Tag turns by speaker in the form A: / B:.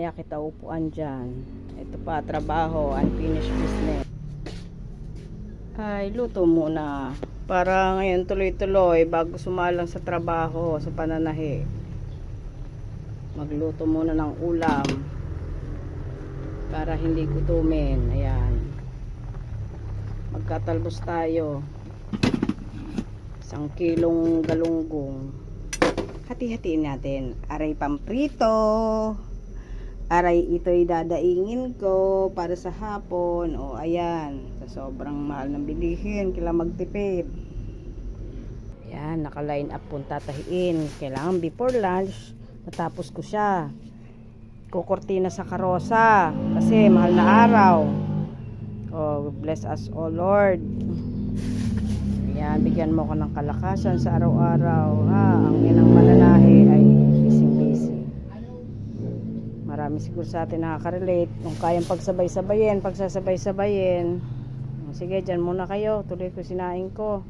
A: mamaya kita upuan dyan. Ito pa, trabaho, unfinished business. Ay, luto muna. Para ngayon tuloy-tuloy bago sumalang sa trabaho, sa pananahi. Magluto muna ng ulam. Para hindi gutumin. Ayan. Magkatalbos tayo. 1 kilong galunggong. Hati-hatiin natin. Aray pamprito. Aray ito'y dadaingin ko para sa hapon. O ayan. Sa sobrang mahal ng bilihin. Kailangan magtipid. Ayan. Naka-line up pong tatahiin. Kailangan before lunch. Matapos ko siya. Kukurtina sa karosa. Kasi mahal na araw. Oh, bless us, O Lord. Ayan, bigyan mo ko ng kalakasan sa araw-araw. Ang inang mananahi ay busy-busy. Marami siguro sa atin nakaka-relate. Kung kayang pagsabay-sabayin, pagsasabay-sabayin. Sige, dyan muna kayo. Tuloy ko sinain ko.